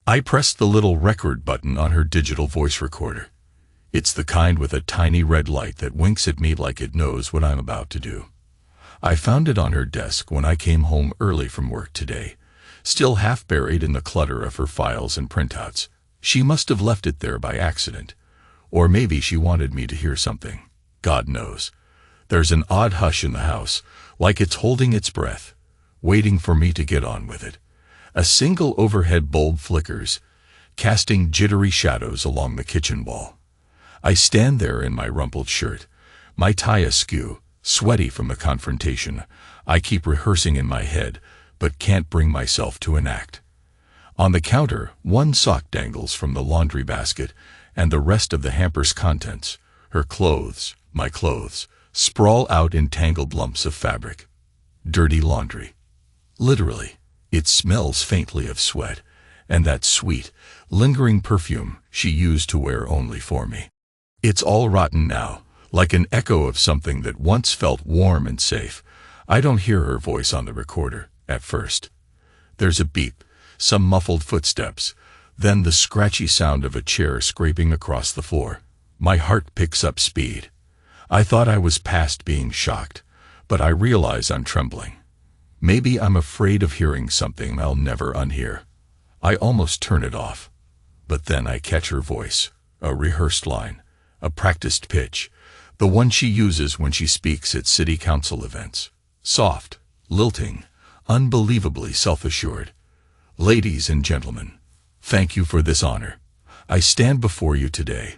I pressed the little record button on her digital voice recorder. It's the kind with a tiny red light that winks at me like it knows what I'm about to do. I found it on her desk when I came home early from work today, still half buried in the clutter of her files and printouts. She must have left it there by accident. Or maybe she wanted me to hear something. God knows. There's an odd hush in the house, like it's holding its breath, waiting for me to get on with it. A single overhead bulb flickers, casting jittery shadows along the kitchen wall. I stand there in my rumpled shirt, my tie askew, sweaty from the confrontation. I keep rehearsing in my head, but can't bring myself to enact. On the counter, one sock dangles from the laundry basket, and the rest of the hamper's contents, her clothes, my clothes, sprawl out in tangled lumps of fabric. Dirty laundry. Literally. It smells faintly of sweat, and that sweet, lingering perfume she used to wear only for me. It's all rotten now, like an echo of something that once felt warm and safe. I don't hear her voice on the recorder, at first. There's a beep, some muffled footsteps, then the scratchy sound of a chair scraping across the floor. My heart picks up speed. I thought I was past being shocked, but I realize I'm trembling. Maybe I'm afraid of hearing something I'll never unhear. I almost turn it off. But then I catch her voice, a rehearsed line, a practiced pitch, the one she uses when she speaks at city council events. Soft, lilting, unbelievably self-assured. Ladies and gentlemen, thank you for this honor. I stand before you today.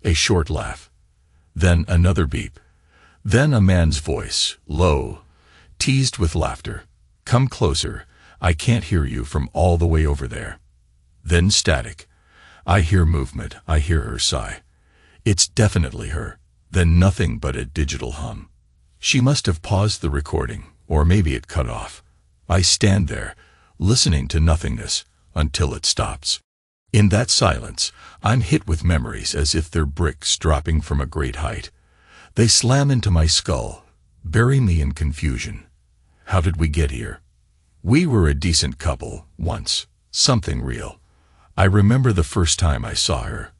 A short laugh. Then another beep. Then a man's voice, low, teased with laughter. Come closer, I can't hear you from all the way over there. Then static. I hear movement, I hear her sigh. It's definitely her. Then nothing but a digital hum. She must have paused the recording, or maybe it cut off. I stand there, listening to nothingness, until it stops. In that silence, I'm hit with memories as if they're bricks dropping from a great height. They slam into my skull, bury me in confusion. How did we get here? We were a decent couple, once. Something real. I remember the first time I saw her.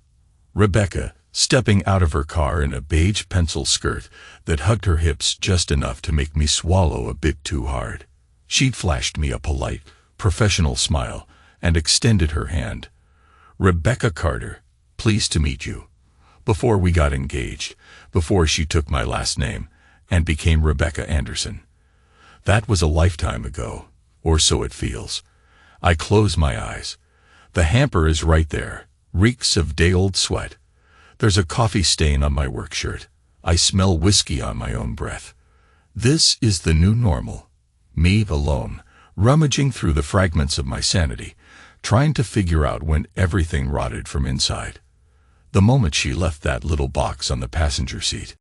Rebecca, stepping out of her car in a beige pencil skirt that hugged her hips just enough to make me swallow a bit too hard. She'd flashed me a polite, professional smile and extended her hand. Rebecca Carter, pleased to meet you. Before we got engaged, before she took my last name and became Rebecca Anderson. That was a lifetime ago, or so it feels. I close my eyes. The hamper is right there, reeks of day-old sweat. There's a coffee stain on my work shirt. I smell whiskey on my own breath. This is the new normal. Me alone, rummaging through the fragments of my sanity, trying to figure out when everything rotted from inside. The moment she left that little box on the passenger seat.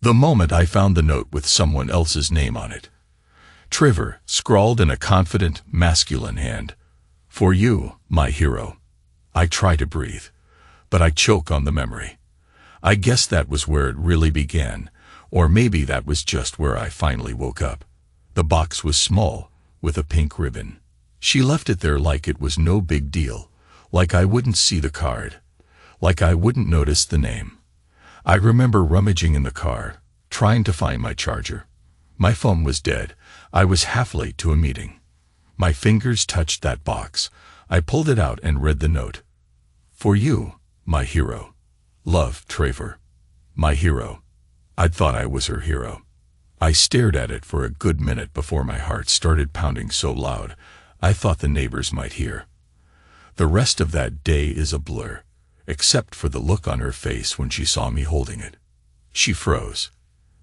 The moment I found the note with someone else's name on it. Trevor, scrawled in a confident, masculine hand. For you, my hero. I try to breathe, but I choke on the memory. I guess that was where it really began, or maybe that was just where I finally woke up. The box was small, with a pink ribbon. She left it there like it was no big deal, like I wouldn't see the card, like I wouldn't notice the name. I remember rummaging in the car, trying to find my charger. My phone was dead. I was half late to a meeting. My fingers touched that box. I pulled it out and read the note. For you, my hero. Love, Trevor. My hero. I'd thought I was her hero. I stared at it for a good minute before my heart started pounding so loud, I thought the neighbors might hear. The rest of that day is a blur, except for the look on her face when she saw me holding it. She froze.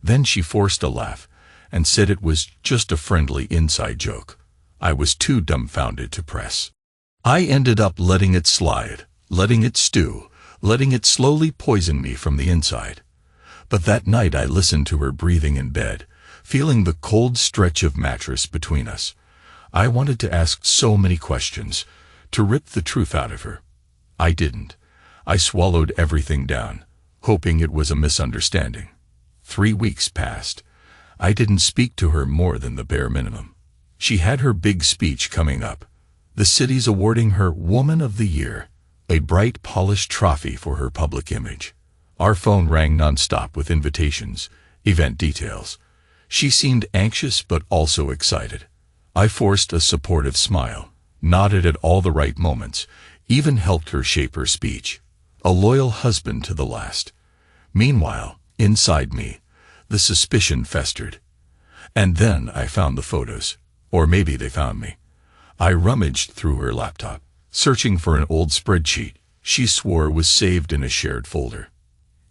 Then she forced a laugh and said it was just a friendly inside joke. I was too dumbfounded to press. I ended up letting it slide, letting it stew, letting it slowly poison me from the inside. But that night I listened to her breathing in bed, feeling the cold stretch of mattress between us. I wanted to ask so many questions, to rip the truth out of her. I didn't. I swallowed everything down, hoping it was a misunderstanding. 3 weeks passed. I didn't speak to her more than the bare minimum. She had her big speech coming up. The city's awarding her Woman of the Year, a bright, polished trophy for her public image. Our phone rang nonstop with invitations, event details. She seemed anxious but also excited. I forced a supportive smile, nodded at all the right moments, even helped her shape her speech. A loyal husband to the last. Meanwhile, inside me, the suspicion festered. And then I found the photos. Or maybe they found me. I rummaged through her laptop, searching for an old spreadsheet she swore was saved in a shared folder.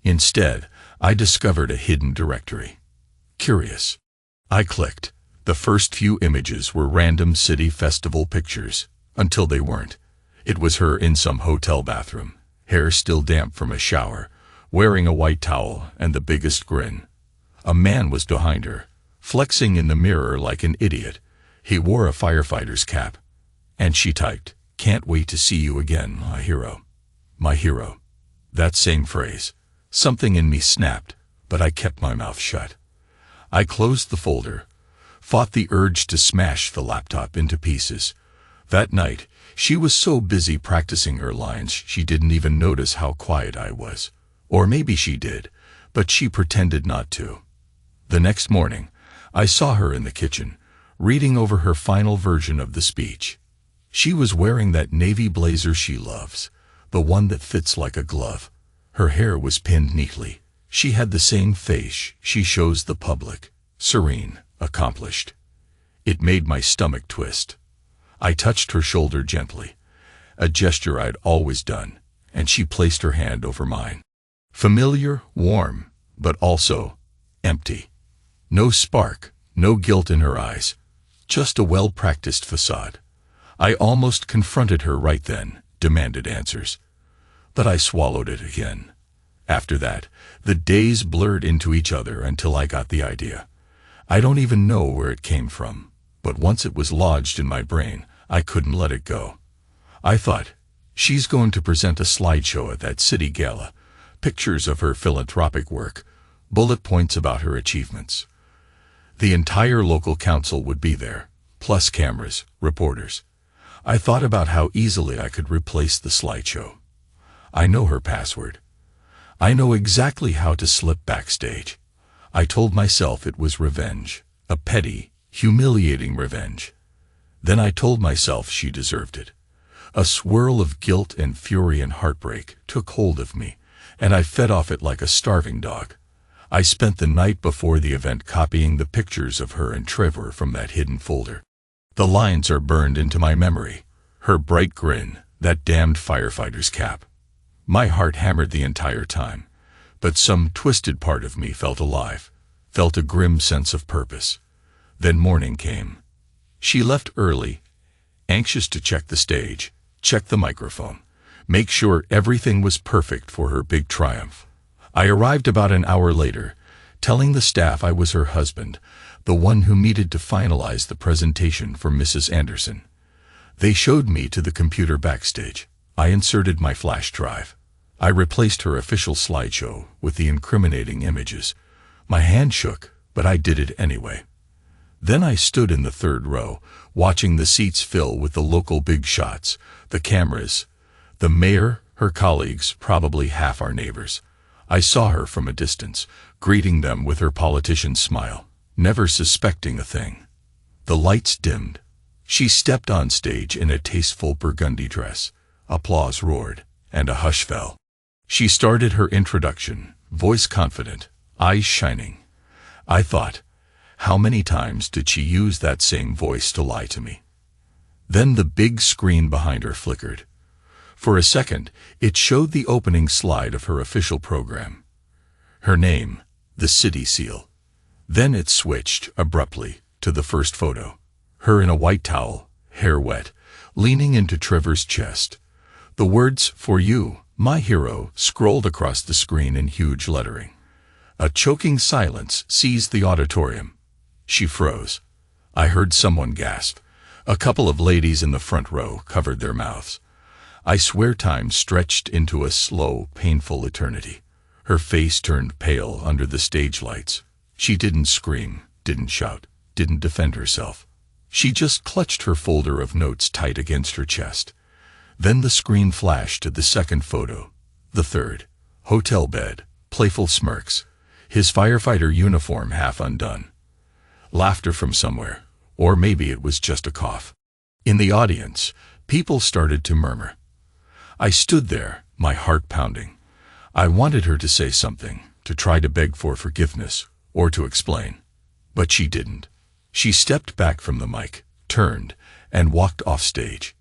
Instead, I discovered a hidden directory. Curious. I clicked. The first few images were random city festival pictures, until they weren't. It was her in some hotel bathroom, hair still damp from a shower, wearing a white towel and the biggest grin. A man was behind her, flexing in the mirror like an idiot. He wore a firefighter's cap. And she typed, "Can't wait to see you again, my hero." My hero. That same phrase. Something in me snapped, but I kept my mouth shut. I closed the folder, fought the urge to smash the laptop into pieces. That night, she was so busy practicing her lines she didn't even notice how quiet I was. Or maybe she did, but she pretended not to. The next morning, I saw her in the kitchen, reading over her final version of the speech. She was wearing that navy blazer she loves, the one that fits like a glove. Her hair was pinned neatly. She had the same face she shows the public, serene, accomplished. It made my stomach twist. I touched her shoulder gently, a gesture I'd always done, and she placed her hand over mine. Familiar, warm, but also empty. No spark, no guilt in her eyes, just a well-practiced facade. I almost confronted her right then, demanded answers. But I swallowed it again. After that, the days blurred into each other until I got the idea. I don't even know where it came from, but once it was lodged in my brain, I couldn't let it go. I thought, she's going to present a slideshow at that city gala, pictures of her philanthropic work, bullet points about her achievements. The entire local council would be there, plus cameras, reporters. I thought about how easily I could replace the slideshow. I know her password. I know exactly how to slip backstage. I told myself it was revenge, a petty, humiliating revenge. Then I told myself she deserved it. A swirl of guilt and fury and heartbreak took hold of me, and I fed off it like a starving dog. I spent the night before the event copying the pictures of her and Trevor from that hidden folder. The lines are burned into my memory. Her bright grin, that damned firefighter's cap. My heart hammered the entire time, but some twisted part of me felt alive, felt a grim sense of purpose. Then morning came. She left early, anxious to check the stage, check the microphone, make sure everything was perfect for her big triumph. I arrived about an hour later, telling the staff I was her husband, the one who needed to finalize the presentation for Mrs. Anderson. They showed me to the computer backstage. I inserted my flash drive. I replaced her official slideshow with the incriminating images. My hand shook, but I did it anyway. Then I stood in the third row, watching the seats fill with the local big shots, the cameras, the mayor, her colleagues, probably half our neighbors. I saw her from a distance, greeting them with her politician's smile, never suspecting a thing. The lights dimmed. She stepped on stage in a tasteful burgundy dress. Applause roared, and a hush fell. She started her introduction, voice confident, eyes shining. I thought, how many times did she use that same voice to lie to me? Then the big screen behind her flickered. For a second, it showed the opening slide of her official program. Her name, the city seal. Then it switched, abruptly, to the first photo. Her in a white towel, hair wet, leaning into Trevor's chest. The words, "For you, my hero," scrolled across the screen in huge lettering. A choking silence seized the auditorium. She froze. I heard someone gasp. A couple of ladies in the front row covered their mouths. I swear time stretched into a slow, painful eternity. Her face turned pale under the stage lights. She didn't scream, didn't shout, didn't defend herself. She just clutched her folder of notes tight against her chest. Then the screen flashed to the second photo, the third. Hotel bed, playful smirks, his firefighter uniform half undone. Laughter from somewhere, or maybe it was just a cough. In the audience, people started to murmur. I stood there, my heart pounding. I wanted her to say something, to try to beg for forgiveness, or to explain. But she didn't. She stepped back from the mic, turned, and walked off stage.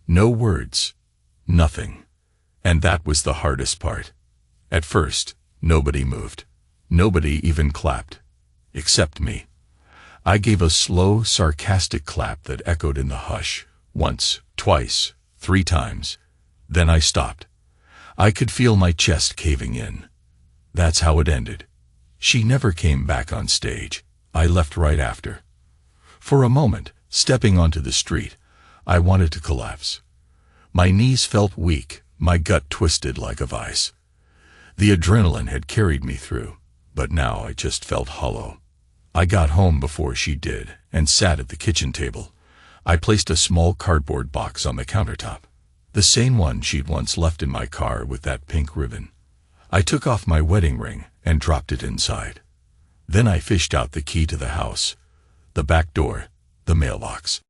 No words. Nothing. And that was the hardest part. At first, nobody moved. Nobody even clapped. Except me. I gave a slow, sarcastic clap that echoed in the hush. Once, twice, 3 times. Then I stopped. I could feel my chest caving in. That's how it ended. She never came back on stage. I left right after. For a moment, stepping onto the street, I wanted to collapse. My knees felt weak, my gut twisted like a vice. The adrenaline had carried me through, but now I just felt hollow. I got home before she did and sat at the kitchen table. I placed a small cardboard box on the countertop, the same one she'd once left in my car with that pink ribbon. I took off my wedding ring and dropped it inside. Then I fished out the key to the house, the back door, the mailbox.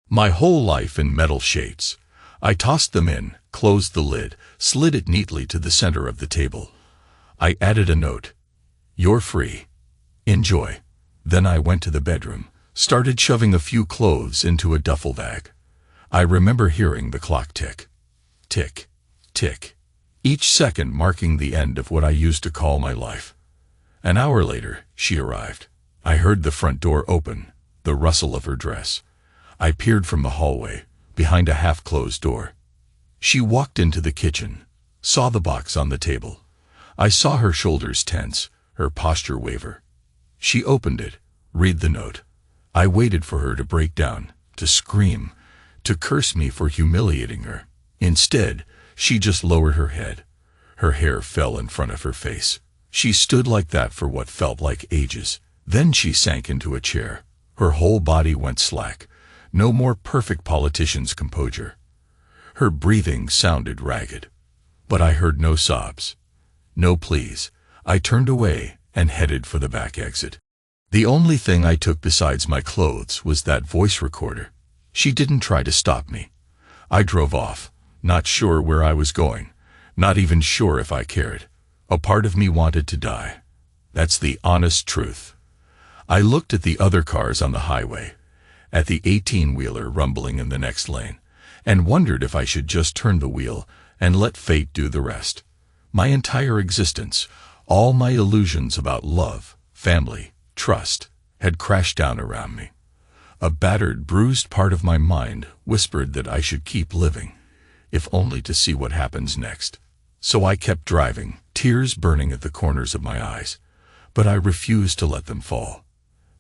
My whole life in metal shapes. I tossed them in, closed the lid, slid it neatly to the center of the table. I added a note. You're free. Enjoy. Then I went to the bedroom, started shoving a few clothes into a duffel bag. I remember hearing the clock tick. Tick. Tick. Each second marking the end of what I used to call my life. An hour later, she arrived. I heard the front door open, the rustle of her dress. I peered from the hallway, behind a half-closed door. She walked into the kitchen, saw the box on the table. I saw her shoulders tense, her posture waver. She opened it, read the note. I waited for her to break down, to scream, to curse me for humiliating her. Instead, she just lowered her head. Her hair fell in front of her face. She stood like that for what felt like ages. Then she sank into a chair. Her whole body went slack. No more perfect politician's composure. Her breathing sounded ragged. But I heard no sobs. No pleas. I turned away and headed for the back exit. The only thing I took besides my clothes was that voice recorder. She didn't try to stop me. I drove off, not sure where I was going, not even sure if I cared. A part of me wanted to die. That's the honest truth. I looked at the other cars on the highway, at the 18-wheeler rumbling in the next lane, and wondered if I should just turn the wheel and let fate do the rest. My entire existence, all my illusions about love, family, trust, had crashed down around me. A battered, bruised part of my mind whispered that I should keep living, if only to see what happens next. So I kept driving, tears burning at the corners of my eyes, but I refused to let them fall.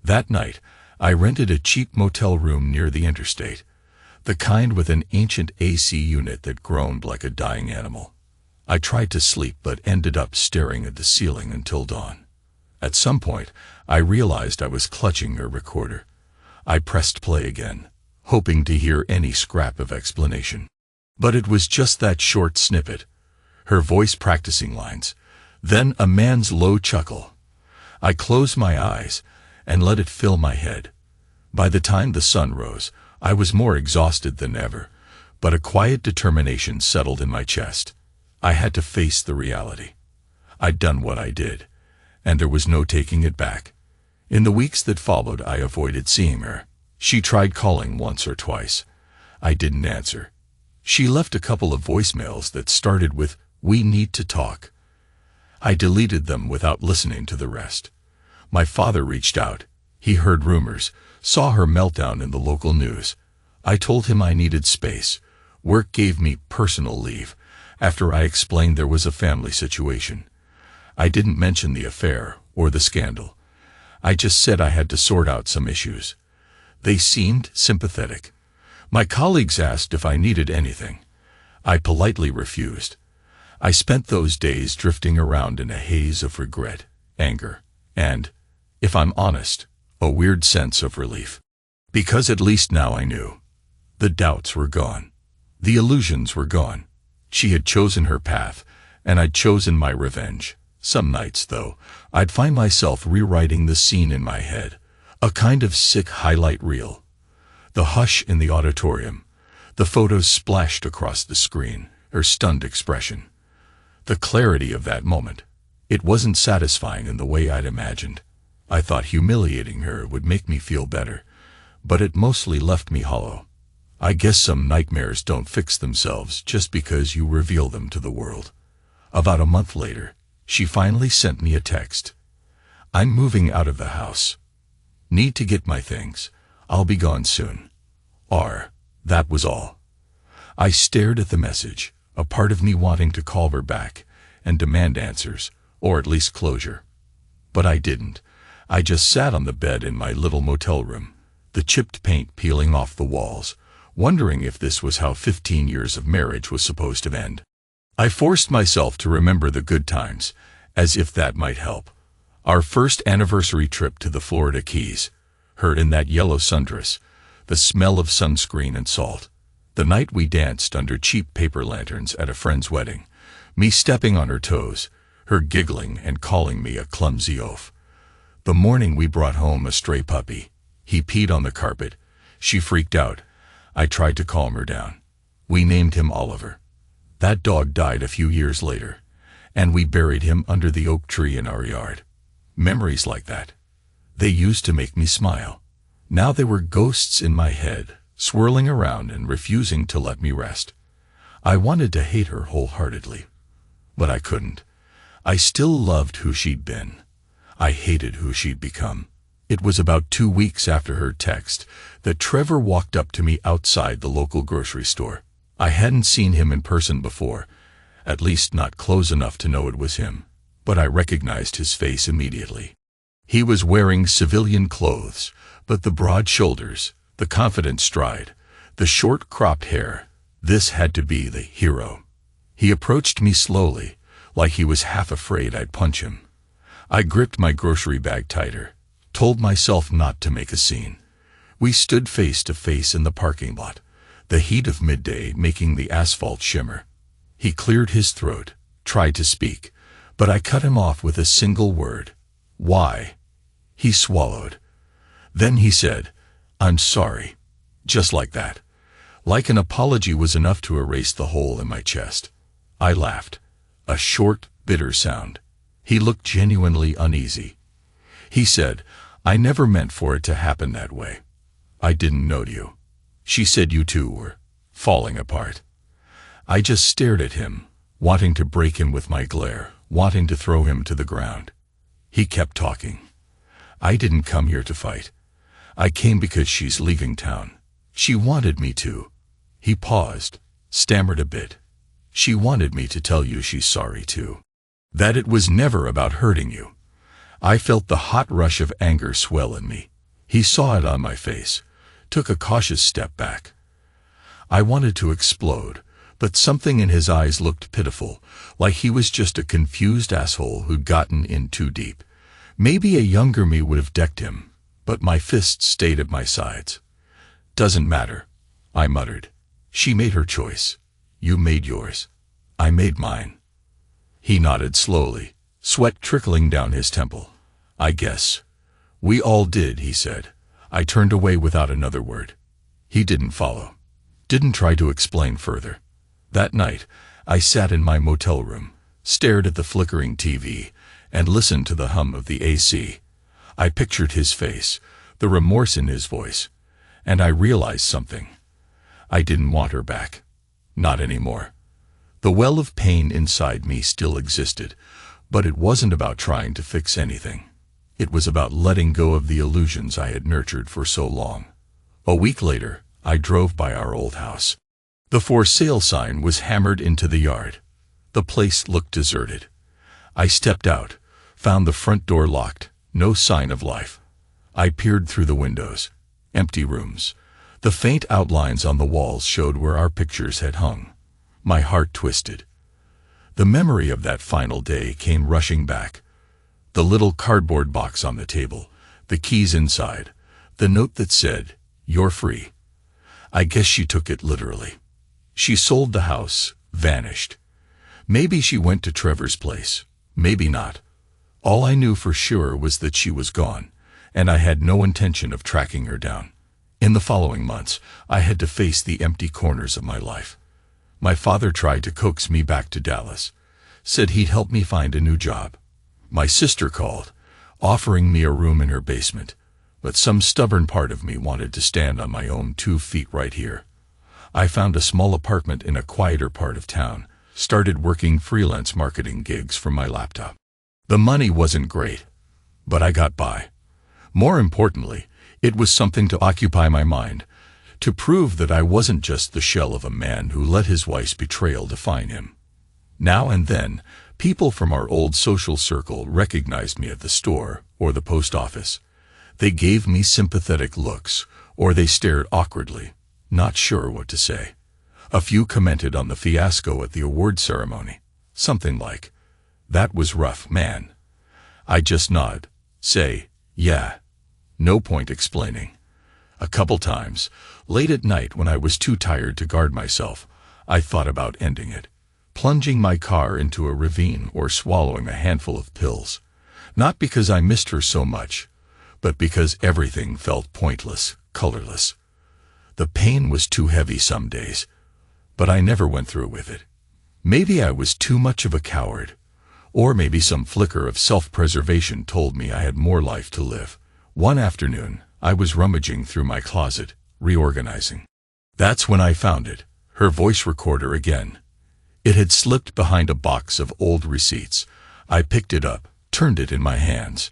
That night, I rented a cheap motel room near the interstate, the kind with an ancient AC unit that groaned like a dying animal. I tried to sleep but ended up staring at the ceiling until dawn. At some point, I realized I was clutching her recorder. I pressed play again, hoping to hear any scrap of explanation. But it was just that short snippet, her voice practicing lines, then a man's low chuckle. I closed my eyes and let it fill my head. By the time the sun rose, I was more exhausted than ever, but a quiet determination settled in my chest. I had to face the reality. I'd done what I did, and there was no taking it back. In the weeks that followed, I avoided seeing her. She tried calling once or twice. I didn't answer. She left a couple of voicemails that started with, "We need to talk." I deleted them without listening to the rest. My father reached out. He heard rumors, saw her meltdown in the local news. I told him I needed space. Work gave me personal leave after I explained there was a family situation. I didn't mention the affair or the scandal. I just said I had to sort out some issues. They seemed sympathetic. My colleagues asked if I needed anything. I politely refused. I spent those days drifting around in a haze of regret, anger, and, if I'm honest, a weird sense of relief. Because at least now I knew. The doubts were gone. The illusions were gone. She had chosen her path, and I'd chosen my revenge. Some nights, though, I'd find myself rewriting the scene in my head, a kind of sick highlight reel. The hush in the auditorium, the photos splashed across the screen, her stunned expression. The clarity of that moment. It wasn't satisfying in the way I'd imagined. I thought humiliating her would make me feel better, but it mostly left me hollow. I guess some nightmares don't fix themselves just because you reveal them to the world. About a month later, she finally sent me a text. I'm moving out of the house. Need to get my things. I'll be gone soon. That was all. I stared at the message, a part of me wanting to call her back and demand answers, or at least closure. But I didn't. I just sat on the bed in my little motel room, the chipped paint peeling off the walls, wondering if this was how 15 years of marriage was supposed to end. I forced myself to remember the good times, as if that might help. Our first anniversary trip to the Florida Keys, her in that yellow sundress, the smell of sunscreen and salt. The night we danced under cheap paper lanterns at a friend's wedding, me stepping on her toes, her giggling and calling me a clumsy oaf. The morning we brought home a stray puppy. He peed on the carpet. She freaked out. I tried to calm her down. We named him Oliver. That dog died a few years later, and we buried him under the oak tree in our yard. Memories like that. They used to make me smile. Now they were ghosts in my head, swirling around and refusing to let me rest. I wanted to hate her wholeheartedly, but I couldn't. I still loved who she'd been. I hated who she'd become. It was about 2 weeks after her text that Trevor walked up to me outside the local grocery store. I hadn't seen him in person before, at least not close enough to know it was him, but I recognized his face immediately. He was wearing civilian clothes, but the broad shoulders, the confident stride, the short cropped hair, this had to be the hero. He approached me slowly, like he was half afraid I'd punch him. I gripped my grocery bag tighter, told myself not to make a scene. We stood face to face in the parking lot, the heat of midday making the asphalt shimmer. He cleared his throat, tried to speak, but I cut him off with a single word. Why? He swallowed. Then he said, I'm sorry. Just like that. Like an apology was enough to erase the hole in my chest. I laughed. A short, bitter sound. He looked genuinely uneasy. He said, I never meant for it to happen that way. I didn't know you. She said you two were falling apart. I just stared at him, wanting to break him with my glare, wanting to throw him to the ground. He kept talking. I didn't come here to fight. I came because she's leaving town. She wanted me to. He paused, stammered a bit. She wanted me to tell you she's sorry too. That it was never about hurting you. I felt the hot rush of anger swell in me. He saw it on my face, took a cautious step back. I wanted to explode, but something in his eyes looked pitiful, like he was just a confused asshole who'd gotten in too deep. Maybe a younger me would have decked him, but my fists stayed at my sides. Doesn't matter, I muttered. She made her choice. You made yours. I made mine. He nodded slowly, sweat trickling down his temple. I guess. We all did, he said. I turned away without another word. He didn't follow. Didn't try to explain further. That night, I sat in my motel room, stared at the flickering TV, and listened to the hum of the AC. I pictured his face, the remorse in his voice, and I realized something. I didn't want her back. Not anymore. The well of pain inside me still existed, but it wasn't about trying to fix anything. It was about letting go of the illusions I had nurtured for so long. A week later, I drove by our old house. The for sale sign was hammered into the yard. The place looked deserted. I stepped out, found the front door locked, no sign of life. I peered through the windows. Empty rooms. The faint outlines on the walls showed where our pictures had hung. My heart twisted. The memory of that final day came rushing back. The little cardboard box on the table, the keys inside, the note that said, "You're free." I guess she took it literally. She sold the house, vanished. Maybe she went to Trevor's place, maybe not. All I knew for sure was that she was gone, and I had no intention of tracking her down. In the following months, I had to face the empty corners of my life. My father tried to coax me back to Dallas, said he'd help me find a new job. My sister called, offering me a room in her basement, but some stubborn part of me wanted to stand on my own 2 feet right here. I found a small apartment in a quieter part of town, started working freelance marketing gigs from my laptop. The money wasn't great, but I got by. More importantly, it was something to occupy my mind, to prove that I wasn't just the shell of a man who let his wife's betrayal define him. Now and then, people from our old social circle recognized me at the store or the post office. They gave me sympathetic looks, or they stared awkwardly, not sure what to say. A few commented on the fiasco at the award ceremony. Something like, "That was rough, man." I just nod, say, "Yeah." No point explaining. A couple times, late at night when I was too tired to guard myself, I thought about ending it, plunging my car into a ravine or swallowing a handful of pills. Not because I missed her so much, but because everything felt pointless, colorless. The pain was too heavy some days, but I never went through with it. Maybe I was too much of a coward, or maybe some flicker of self-preservation told me I had more life to live. One afternoon, I was rummaging through my closet, reorganizing. That's when I found it, her voice recorder again. It had slipped behind a box of old receipts. I picked it up, turned it in my hands.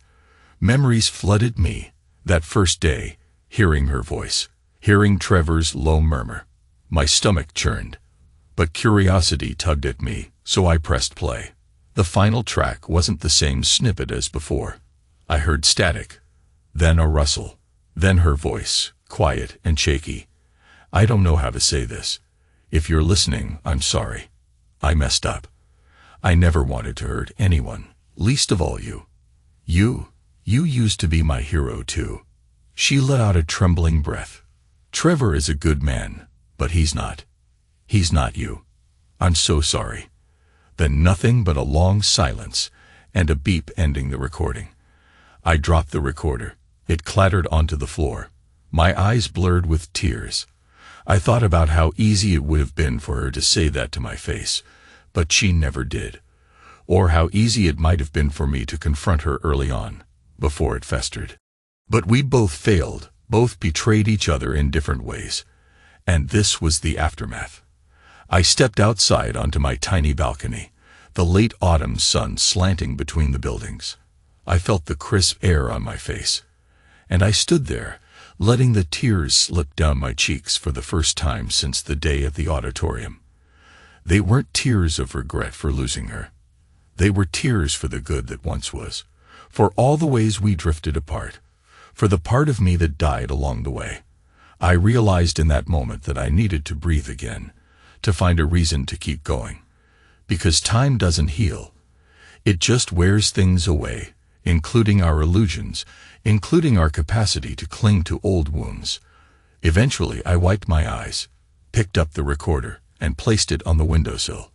Memories flooded me, that first day, hearing her voice, hearing Trevor's low murmur. My stomach churned, but curiosity tugged at me, so I pressed play. The final track wasn't the same snippet as before. I heard static, then a rustle, then her voice, quiet and shaky. "I don't know how to say this. If you're listening, I'm sorry. I messed up. I never wanted to hurt anyone, least of all you. You used to be my hero too." She let out a trembling breath. "Trevor is a good man, but he's not. He's not you. I'm so sorry." Then nothing but a long silence and a beep ending the recording. I dropped the recorder. It clattered onto the floor. My eyes blurred with tears. I thought about how easy it would have been for her to say that to my face, but she never did. Or how easy it might have been for me to confront her early on, before it festered. But we both failed, both betrayed each other in different ways. And this was the aftermath. I stepped outside onto my tiny balcony, the late autumn sun slanting between the buildings. I felt the crisp air on my face, and I stood there, letting the tears slip down my cheeks for the first time since the day at the auditorium. They weren't tears of regret for losing her. They were tears for the good that once was, for all the ways we drifted apart, for the part of me that died along the way. I realized in that moment that I needed to breathe again, to find a reason to keep going. Because time doesn't heal. It just wears things away, including our illusions, including our capacity to cling to old wounds. Eventually, I wiped my eyes, picked up the recorder, and placed it on the windowsill.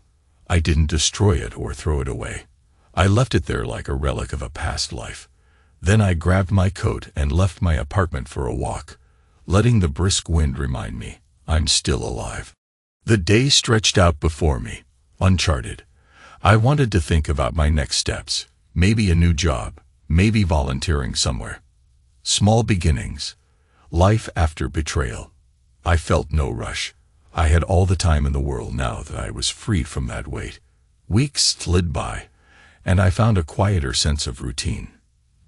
I didn't destroy it or throw it away. I left it there like a relic of a past life. Then I grabbed my coat and left my apartment for a walk, letting the brisk wind remind me I'm still alive. The day stretched out before me, uncharted. I wanted to think about my next steps, maybe a new job, maybe volunteering somewhere. Small beginnings. Life after betrayal. I felt no rush. I had all the time in the world now that I was freed from that weight. Weeks slid by, and I found a quieter sense of routine.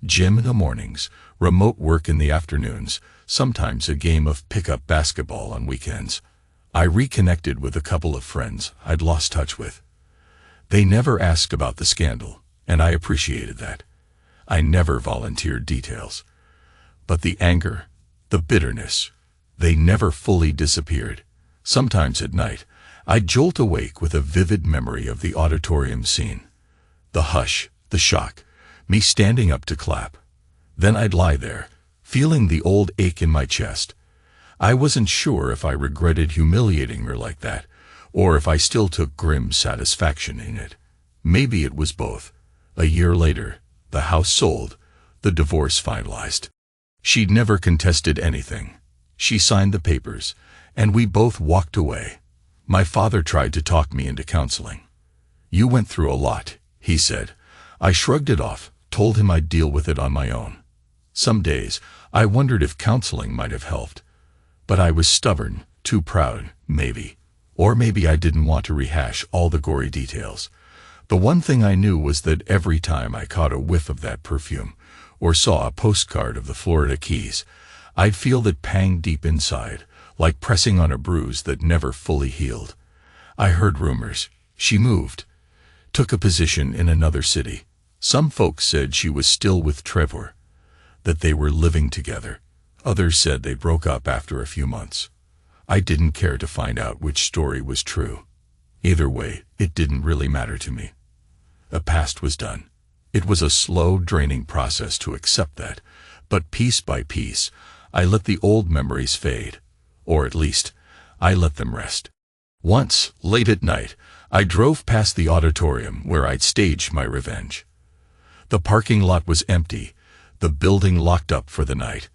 Gym in the mornings, remote work in the afternoons, sometimes a game of pickup basketball on weekends. I reconnected with a couple of friends I'd lost touch with. They never asked about the scandal, and I appreciated that. I never volunteered details. But the anger, the bitterness, they never fully disappeared. Sometimes at night, I'd jolt awake with a vivid memory of the auditorium scene. The hush, the shock, me standing up to clap. Then I'd lie there, feeling the old ache in my chest. I wasn't sure if I regretted humiliating her like that, or if I still took grim satisfaction in it. Maybe it was both. A year later, the house sold, the divorce finalized. She'd never contested anything. She signed the papers, and we both walked away. My father tried to talk me into counseling. "You went through a lot," he said. I shrugged it off, told him I'd deal with it on my own. Some days, I wondered if counseling might have helped. But I was stubborn, too proud, maybe. Or maybe I didn't want to rehash all the gory details. The one thing I knew was that every time I caught a whiff of that perfume, or saw a postcard of the Florida Keys, I'd feel that pang deep inside, like pressing on a bruise that never fully healed. I heard rumors. She moved, took a position in another city. Some folks said she was still with Trevor, that they were living together. Others said they broke up after a few months. I didn't care to find out which story was true. Either way, it didn't really matter to me. The past was done. It was a slow, draining process to accept that, but piece by piece, I let the old memories fade. Or at least, I let them rest. Once, late at night, I drove past the auditorium where I'd staged my revenge. The parking lot was empty, the building locked up for the night.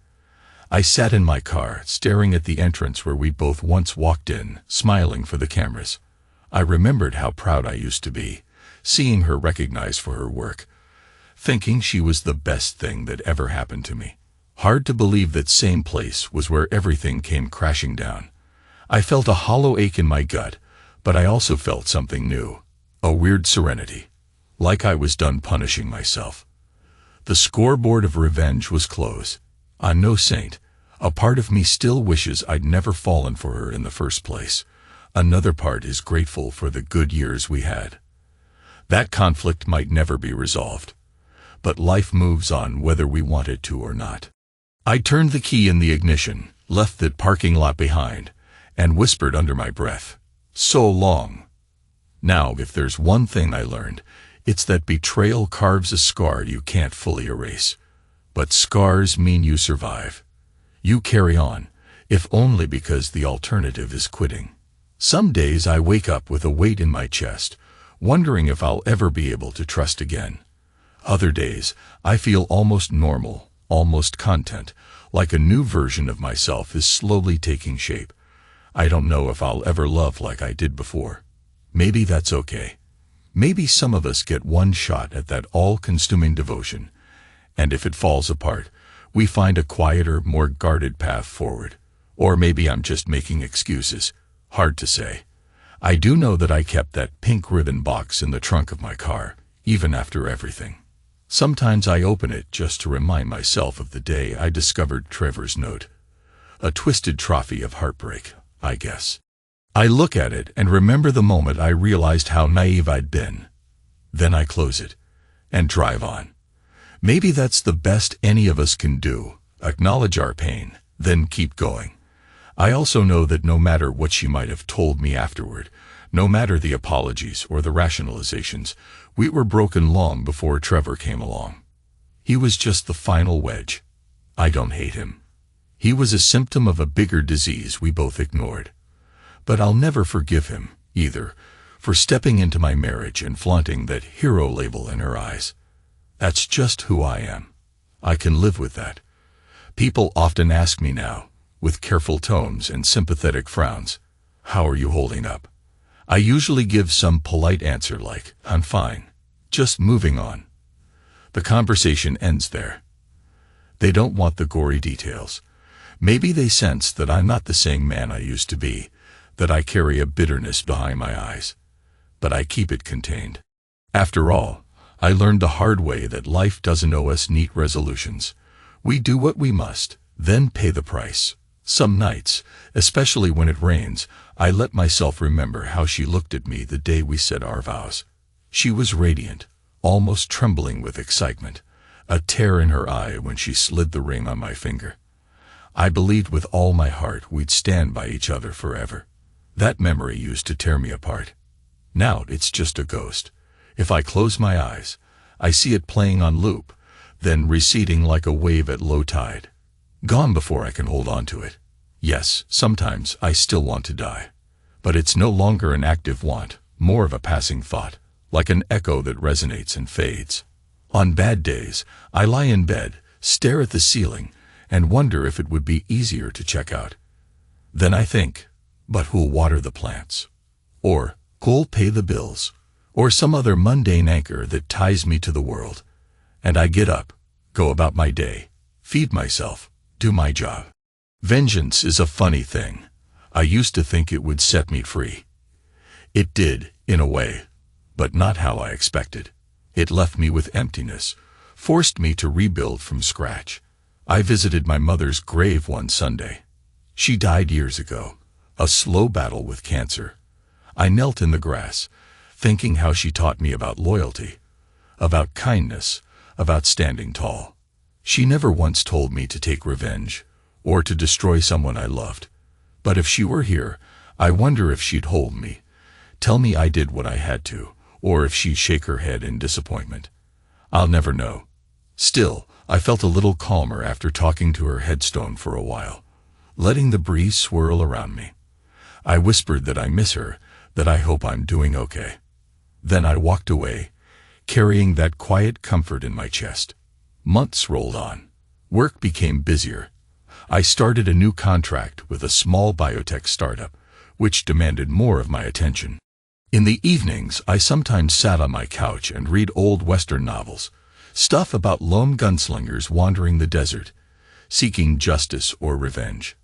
I sat in my car, staring at the entrance where we both once walked in, smiling for the cameras. I remembered how proud I used to be, seeing her recognized for her work, thinking she was the best thing that ever happened to me. Hard to believe that same place was where everything came crashing down. I felt a hollow ache in my gut, but I also felt something new, a weird serenity, like I was done punishing myself. The scoreboard of revenge was closed. I'm no saint. A part of me still wishes I'd never fallen for her in the first place. Another part is grateful for the good years we had. That conflict might never be resolved. But life moves on whether we want it to or not. I turned the key in the ignition, left that parking lot behind, and whispered under my breath, "So long." Now, if there's one thing I learned, it's that betrayal carves a scar you can't fully erase. But scars mean you survive. You carry on, if only because the alternative is quitting. Some days I wake up with a weight in my chest, wondering if I'll ever be able to trust again. Other days, I feel almost normal, almost content, like a new version of myself is slowly taking shape. I don't know if I'll ever love like I did before. Maybe that's okay. Maybe some of us get one shot at that all-consuming devotion, and if it falls apart, we find a quieter, more guarded path forward. Or maybe I'm just making excuses. Hard to say. I do know that I kept that pink ribbon box in the trunk of my car, even after everything. Sometimes I open it just to remind myself of the day I discovered Trevor's note. A twisted trophy of heartbreak, I guess. I look at it and remember the moment I realized how naive I'd been. Then I close it and drive on. Maybe that's the best any of us can do, acknowledge our pain, then keep going. I also know that no matter what she might have told me afterward, no matter the apologies or the rationalizations, we were broken long before Trevor came along. He was just the final wedge. I don't hate him. He was a symptom of a bigger disease we both ignored. But I'll never forgive him, either, for stepping into my marriage and flaunting that hero label in her eyes. That's just who I am. I can live with that. People often ask me now, with careful tones and sympathetic frowns, "How are you holding up?" I usually give some polite answer like, "I'm fine, just moving on." The conversation ends there. They don't want the gory details. Maybe they sense that I'm not the same man I used to be, that I carry a bitterness behind my eyes. But I keep it contained. After all, I learned the hard way that life doesn't owe us neat resolutions. We do what we must, then pay the price. Some nights, especially when it rains, I let myself remember how she looked at me the day we said our vows. She was radiant, almost trembling with excitement, a tear in her eye when she slid the ring on my finger. I believed with all my heart we'd stand by each other forever. That memory used to tear me apart. Now it's just a ghost. If I close my eyes, I see it playing on loop, then receding like a wave at low tide. Gone before I can hold on to it. Yes, sometimes I still want to die. But it's no longer an active want, more of a passing thought, like an echo that resonates and fades. On bad days, I lie in bed, stare at the ceiling, and wonder if it would be easier to check out. Then I think, but who'll water the plants? Or, who'll pay the bills? Or some other mundane anchor that ties me to the world. And I get up, go about my day, feed myself, do my job. Vengeance is a funny thing. I used to think it would set me free. It did, in a way, but not how I expected. It left me with emptiness, forced me to rebuild from scratch. I visited my mother's grave one Sunday. She died years ago, a slow battle with cancer. I knelt in the grass, thinking how she taught me about loyalty, about kindness, about standing tall. She never once told me to take revenge, or to destroy someone I loved. But if she were here, I wonder if she'd hold me, tell me I did what I had to, or if she'd shake her head in disappointment. I'll never know. Still, I felt a little calmer after talking to her headstone for a while, letting the breeze swirl around me. I whispered that I miss her, that I hope I'm doing okay. Then I walked away, carrying that quiet comfort in my chest. Months rolled on. Work became busier. I started a new contract with a small biotech startup, which demanded more of my attention. In the evenings, I sometimes sat on my couch and read old Western novels, stuff about lone gunslingers wandering the desert, seeking justice or revenge.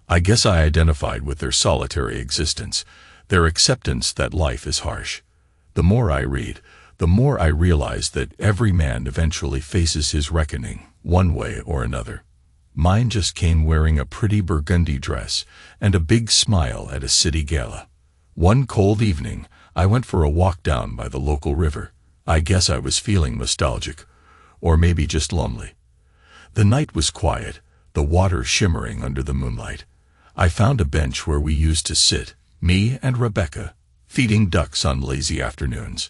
I guess I identified with their solitary existence, their acceptance that life is harsh. The more I read, the more I realize that every man eventually faces his reckoning, one way or another. Mine just came wearing a pretty burgundy dress and a big smile at a city gala. One cold evening, I went for a walk down by the local river. I guess I was feeling nostalgic, or maybe just lonely. The night was quiet, the water shimmering under the moonlight. I found a bench where we used to sit, me and Rebecca, feeding ducks on lazy afternoons.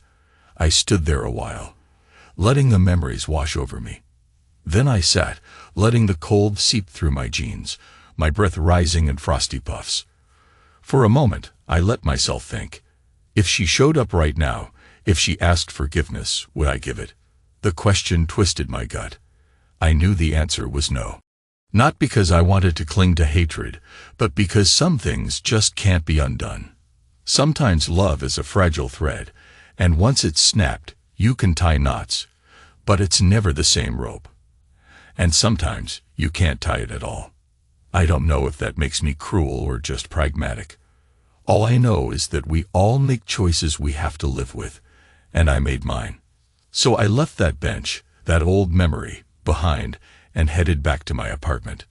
I stood there a while, letting the memories wash over me. Then I sat, letting the cold seep through my jeans, my breath rising in frosty puffs. For a moment, I let myself think. If she showed up right now, if she asked forgiveness, would I give it? The question twisted my gut. I knew the answer was no. Not because I wanted to cling to hatred, but because some things just can't be undone. Sometimes love is a fragile thread, and once it's snapped, you can tie knots, but it's never the same rope. And sometimes you can't tie it at all. I don't know if that makes me cruel or just pragmatic. All I know is that we all make choices we have to live with, and I made mine. So I left that bench, that old memory, behind, and headed back to my apartment.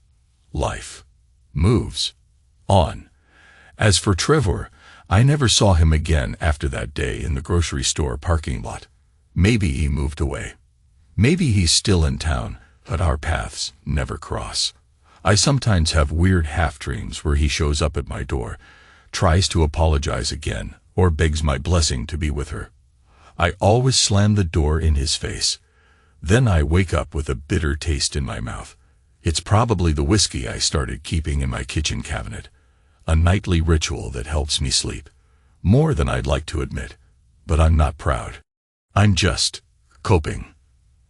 Life moves on. As for Trevor, I never saw him again after that day in the grocery store parking lot. Maybe he moved away. Maybe he's still in town, but our paths never cross. I sometimes have weird half-dreams where he shows up at my door, tries to apologize again, or begs my blessing to be with her. I always slam the door in his face. Then I wake up with a bitter taste in my mouth. It's probably the whiskey I started keeping in my kitchen cabinet. A nightly ritual that helps me sleep. More than I'd like to admit. But I'm not proud. I'm just coping.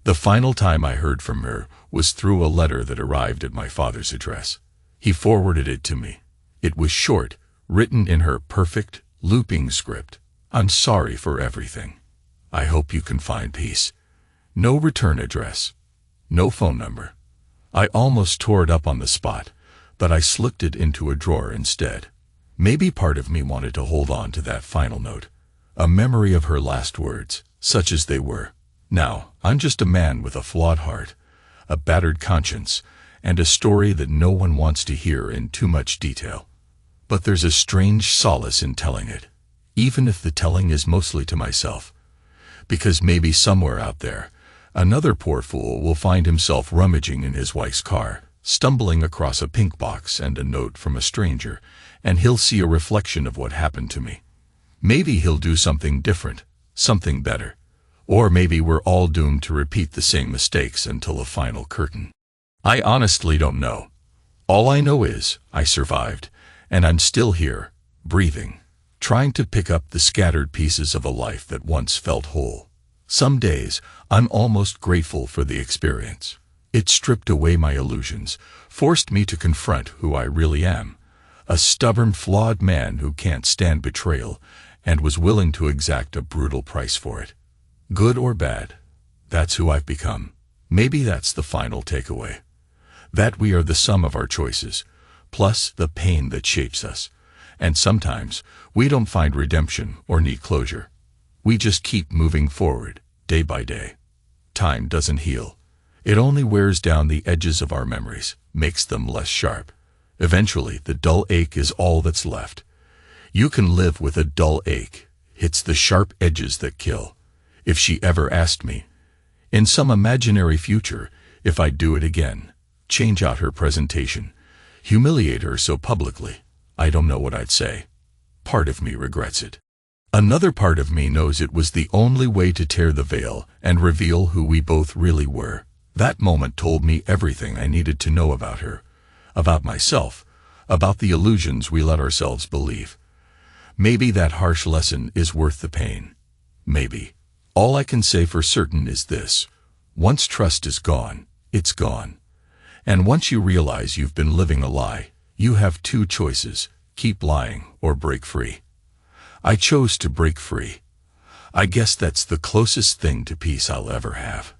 The final time I heard from her was through a letter that arrived at my father's address. He forwarded it to me. It was short, written in her perfect, looping script. I'm sorry for everything. I hope you can find peace. No return address. No phone number. I almost tore it up on the spot, but I slipped it into a drawer instead. Maybe part of me wanted to hold on to that final note. A memory of her last words, such as they were. Now, I'm just a man with a flawed heart, a battered conscience, and a story that no one wants to hear in too much detail. But there's a strange solace in telling it, even if the telling is mostly to myself. Because maybe somewhere out there, another poor fool will find himself rummaging in his wife's car, stumbling across a pink box and a note from a stranger, and he'll see a reflection of what happened to me. Maybe he'll do something different, something better. Or maybe we're all doomed to repeat the same mistakes until the final curtain. I honestly don't know. All I know is I survived, and I'm still here, breathing, trying to pick up the scattered pieces of a life that once felt whole. Some days, I'm almost grateful for the experience. It stripped away my illusions, forced me to confront who I really am. A stubborn, flawed man who can't stand betrayal and was willing to exact a brutal price for it. Good or bad, that's who I've become. Maybe that's the final takeaway. That we are the sum of our choices, plus the pain that shapes us. And sometimes, we don't find redemption or need closure. We just keep moving forward, day by day. Time doesn't heal. It only wears down the edges of our memories, makes them less sharp. Eventually, the dull ache is all that's left. You can live with a dull ache. It's the sharp edges that kill. If she ever asked me, in some imaginary future, if I'd do it again, change out her presentation, humiliate her so publicly, I don't know what I'd say. Part of me regrets it. Another part of me knows it was the only way to tear the veil and reveal who we both really were. That moment told me everything I needed to know about her, about myself, about the illusions we let ourselves believe. Maybe that harsh lesson is worth the pain. Maybe. All I can say for certain is this: once trust is gone, it's gone. And once you realize you've been living a lie, you have two choices: keep lying or break free. I chose to break free. I guess that's the closest thing to peace I'll ever have.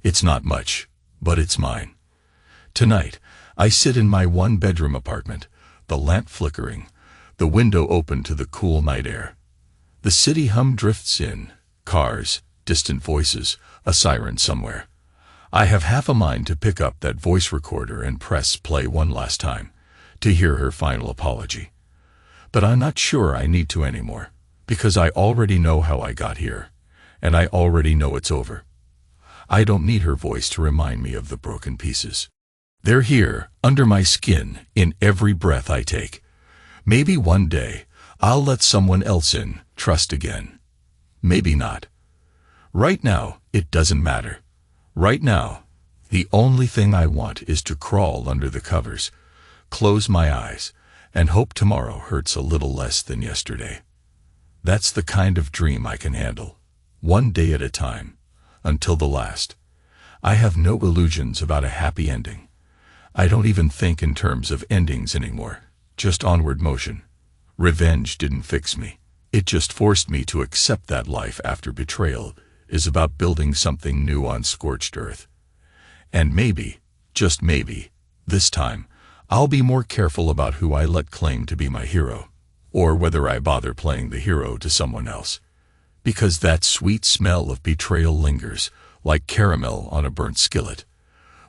It's not much, but it's mine. Tonight, I sit in my one-bedroom apartment, the lamp flickering, the window open to the cool night air. The city hum drifts in, cars, distant voices, a siren somewhere. I have half a mind to pick up that voice recorder and press play one last time, to hear her final apology. But I'm not sure I need to anymore, because I already know how I got here, and I already know it's over. I don't need her voice to remind me of the broken pieces. They're here, under my skin, in every breath I take. Maybe one day, I'll let someone else in, trust again. Maybe not. Right now, it doesn't matter. Right now, the only thing I want is to crawl under the covers, close my eyes, and hope tomorrow hurts a little less than yesterday. That's the kind of dream I can handle, one day at a time, until the last. I have no illusions about a happy ending. I don't even think in terms of endings anymore, just onward motion. Revenge didn't fix me. It just forced me to accept that life after betrayal is about building something new on scorched earth. And maybe, just maybe, this time, I'll be more careful about who I let claim to be my hero, or whether I bother playing the hero to someone else. Because that sweet smell of betrayal lingers, like caramel on a burnt skillet.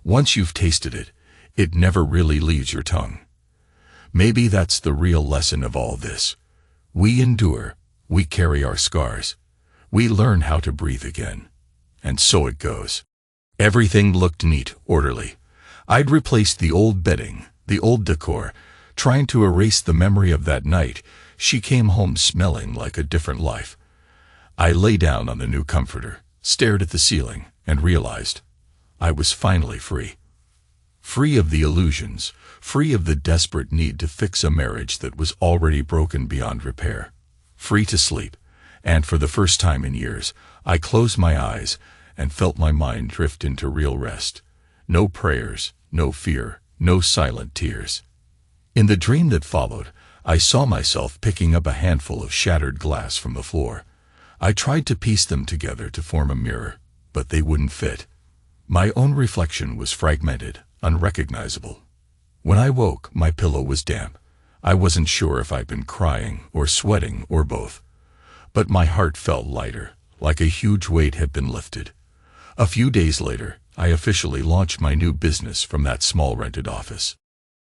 Once you've tasted it, it never really leaves your tongue. Maybe that's the real lesson of all this. We endure, we carry our scars. We learn how to breathe again. And so it goes. Everything looked neat, orderly. I'd replaced the old bedding, the old decor, trying to erase the memory of that night. She came home smelling like a different life. I lay down on the new comforter, stared at the ceiling, and realized I was finally free. Free of the illusions, free of the desperate need to fix a marriage that was already broken beyond repair. Free to sleep, and for the first time in years, I closed my eyes and felt my mind drift into real rest. No prayers, no fear, no silent tears. In the dream that followed, I saw myself picking up a handful of shattered glass from the floor. I tried to piece them together to form a mirror, but they wouldn't fit. My own reflection was fragmented, unrecognizable. When I woke, my pillow was damp. I wasn't sure if I'd been crying or sweating or both. But my heart felt lighter, like a huge weight had been lifted. A few days later, I officially launched my new business from that small rented office.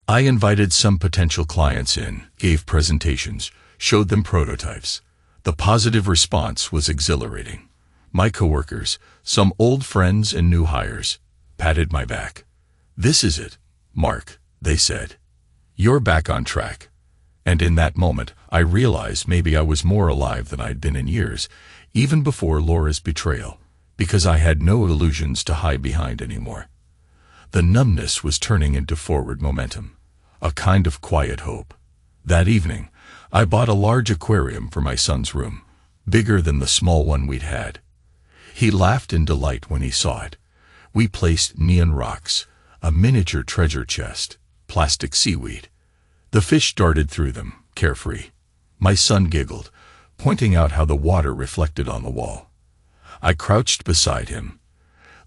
I invited some potential clients in, gave presentations, showed them prototypes. The positive response was exhilarating. My coworkers, some old friends and new hires, patted my back. "This is it, Mark," they said. "You're back on track." And in that moment, I realized maybe I was more alive than I'd been in years, even before Laura's betrayal, because I had no illusions to hide behind anymore. The numbness was turning into forward momentum. a kind of quiet hope. That evening, I bought a large aquarium for my son's room, bigger than the small one we'd had. He laughed in delight when he saw it. We placed neon rocks, a miniature treasure chest, plastic seaweed. The fish darted through them, carefree. My son giggled, pointing out how the water reflected on the wall. I crouched beside him,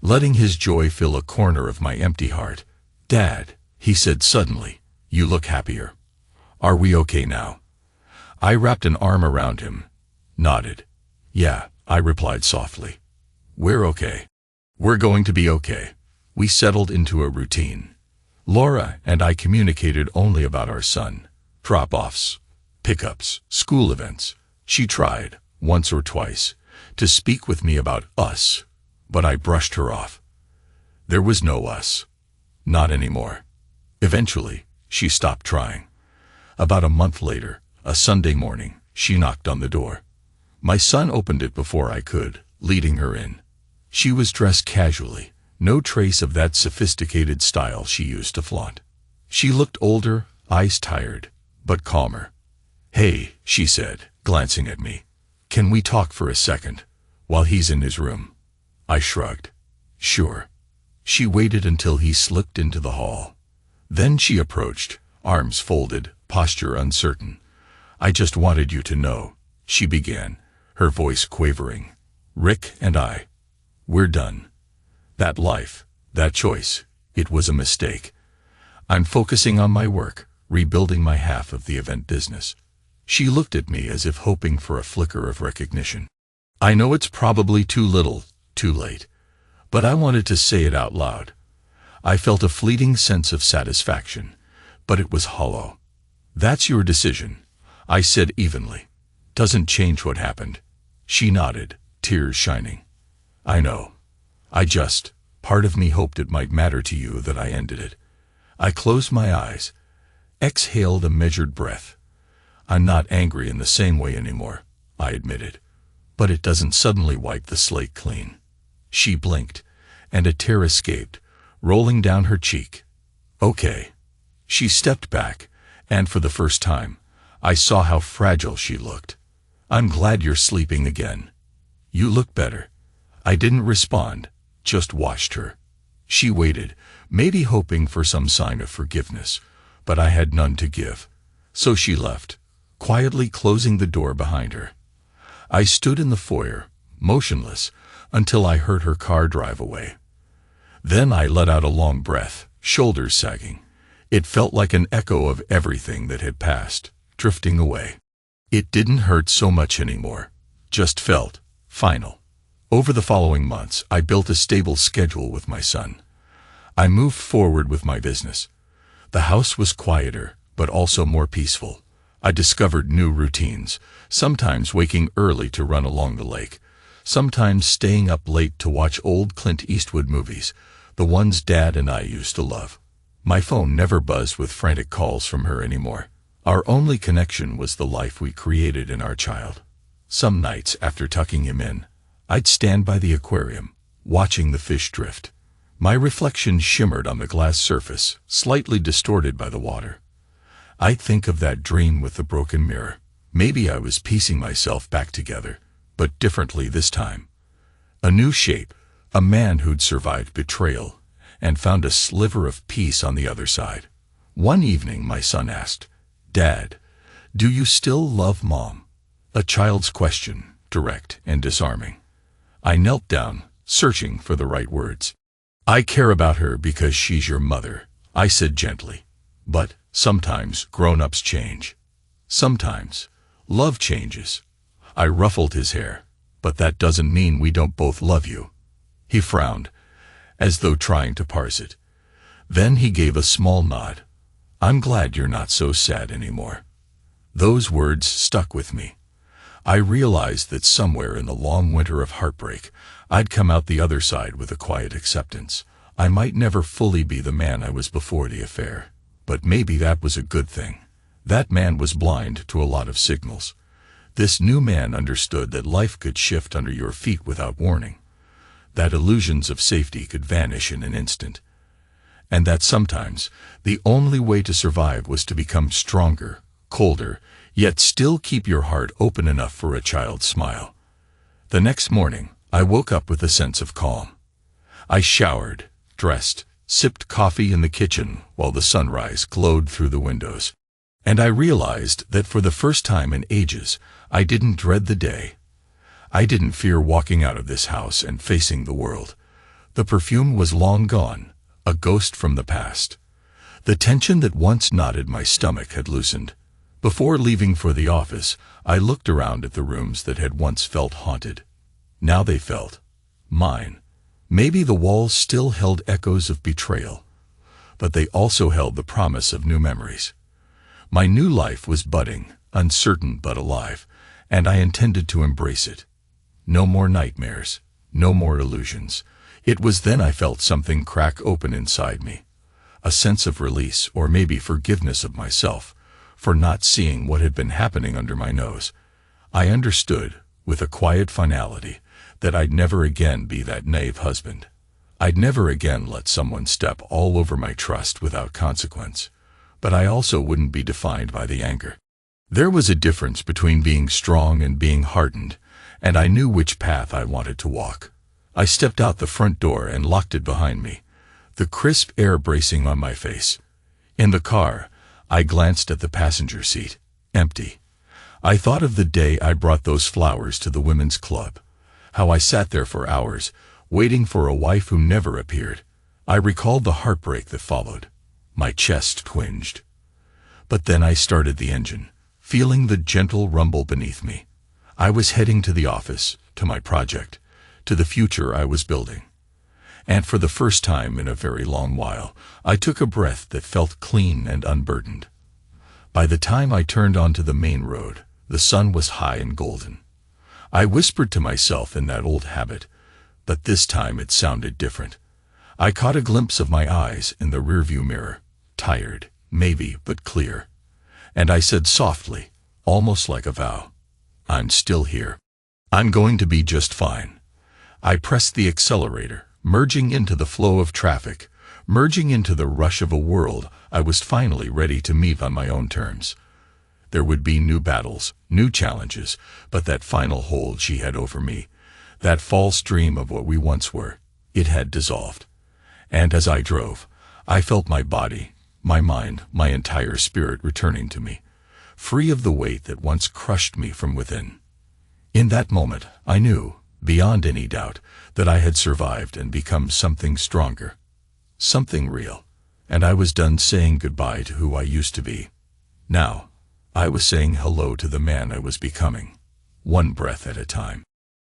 letting his joy fill a corner of my empty heart. "Dad," he said suddenly, "you look happier. Are we okay now?" I wrapped an arm around him, nodded. "Yeah," I replied softly. "We're okay. We're going to be okay." We settled into a routine. Laura and I communicated only about our son. Drop-offs, pickups, school events. She tried, once or twice, to speak with me about us, but I brushed her off. There was no us. Not anymore. Eventually, she stopped trying. About a month later, a Sunday morning, she knocked on the door. My son opened it before I could, leading her in. She was dressed casually, no trace of that sophisticated style she used to flaunt. She looked older, eyes tired, but calmer. "Hey," she said, glancing at me. "Can we talk for a second, while he's in his room?" I shrugged. "Sure." She waited until he slipped into the hall. Then she approached, arms folded, posture uncertain. "I just wanted you to know," she began, her voice quavering. "Rick and I, we're done. That life, that choice, it was a mistake. I'm focusing on my work, rebuilding my half of the event business." She looked at me as if hoping for a flicker of recognition. I know it's probably too little, too late, but I wanted to say it out loud. I felt a fleeting sense of satisfaction, but it was hollow. "That's your decision," I said evenly. "Doesn't change what happened." She nodded, tears shining. "I know. Part of me hoped it might matter to you that I ended it." I closed my eyes, exhaled a measured breath. "I'm not angry in the same way anymore," I admitted. "But it doesn't suddenly wipe the slate clean." She blinked, and a tear escaped, rolling down her cheek. "Okay." She stepped back, and for the first time, I saw how fragile she looked. "I'm glad you're sleeping again. You look better." I didn't respond, just watched her. She waited, maybe hoping for some sign of forgiveness, but I had none to give. So she left, quietly closing the door behind her. I stood in the foyer, motionless, until I heard her car drive away. Then I let out a long breath, shoulders sagging. It felt like an echo of everything that had passed, drifting away. It didn't hurt so much anymore, just felt final. Over the following months, I built a stable schedule with my son. I moved forward with my business. The house was quieter, but also more peaceful. I discovered new routines, sometimes waking early to run along the lake, sometimes staying up late to watch old Clint Eastwood movies, the ones Dad and I used to love. My phone never buzzed with frantic calls from her anymore. Our only connection was the life we created in our child. Some nights, after tucking him in, I'd stand by the aquarium, watching the fish drift. My reflection shimmered on the glass surface, slightly distorted by the water. I'd think of that dream with the broken mirror. Maybe I was piecing myself back together, but differently this time. A new shape, a man who'd survived betrayal, and found a sliver of peace on the other side. One evening my son asked, "Dad, do you still love Mom?" A child's question, direct and disarming. I knelt down, searching for the right words. "I care about her because she's your mother," I said gently. "But sometimes grown-ups change. Sometimes love changes." I ruffled his hair. "But that doesn't mean we don't both love you." He frowned, as though trying to parse it. Then he gave a small nod. "I'm glad you're not so sad anymore." Those words stuck with me. I realized that somewhere in the long winter of heartbreak, I'd come out the other side with a quiet acceptance. I might never fully be the man I was before the affair, but maybe that was a good thing. That man was blind to a lot of signals. This new man understood that life could shift under your feet without warning, that illusions of safety could vanish in an instant. and that sometimes the only way to survive was to become stronger, colder, yet still keep your heart open enough for a child's smile. The next morning, I woke up with a sense of calm. I showered, dressed, sipped coffee in the kitchen while the sunrise glowed through the windows. And I realized that for the first time in ages, I didn't dread the day. I didn't fear walking out of this house and facing the world. The perfume was long gone, a ghost from the past. The tension that once knotted my stomach had loosened. Before leaving for the office, I looked around at the rooms that had once felt haunted. Now they felt mine. Maybe the walls still held echoes of betrayal, but they also held the promise of new memories. My new life was budding, uncertain but alive, and I intended to embrace it. No more nightmares, no more illusions. It was then I felt something crack open inside me. A sense of release, or maybe forgiveness of myself, for not seeing what had been happening under my nose. I understood, with a quiet finality, that I'd never again be that naive husband. I'd never again let someone step all over my trust without consequence. But I also wouldn't be defined by the anger. There was a difference between being strong and being hardened, and I knew which path I wanted to walk. I stepped out the front door and locked it behind me, the crisp air bracing on my face. In the car, I glanced at the passenger seat, empty. I thought of the day I brought those flowers to the women's club, how I sat there for hours, waiting for a wife who never appeared. I recalled the heartbreak that followed. My chest twinged. But then I started the engine, feeling the gentle rumble beneath me. I was heading to the office, to my project, to the future I was building. And for the first time in a very long while, I took a breath that felt clean and unburdened. By the time I turned onto the main road, the sun was high and golden. I whispered to myself in that old habit, but this time it sounded different. I caught a glimpse of my eyes in the rearview mirror, tired, maybe, but clear. And I said softly, almost like a vow, I'm still here. I'm going to be just fine. I pressed the accelerator, merging into the flow of traffic, merging into the rush of a world I was finally ready to meet on my own terms. There would be new battles, new challenges, but that final hold she had over me, that false dream of what we once were, it had dissolved. And as I drove, I felt my body, my mind, my entire spirit returning to me, free of the weight that once crushed me from within. In that moment, I knew, beyond any doubt, that I had survived and become something stronger, something real, and I was done saying goodbye to who I used to be. Now, I was saying hello to the man I was becoming, one breath at a time.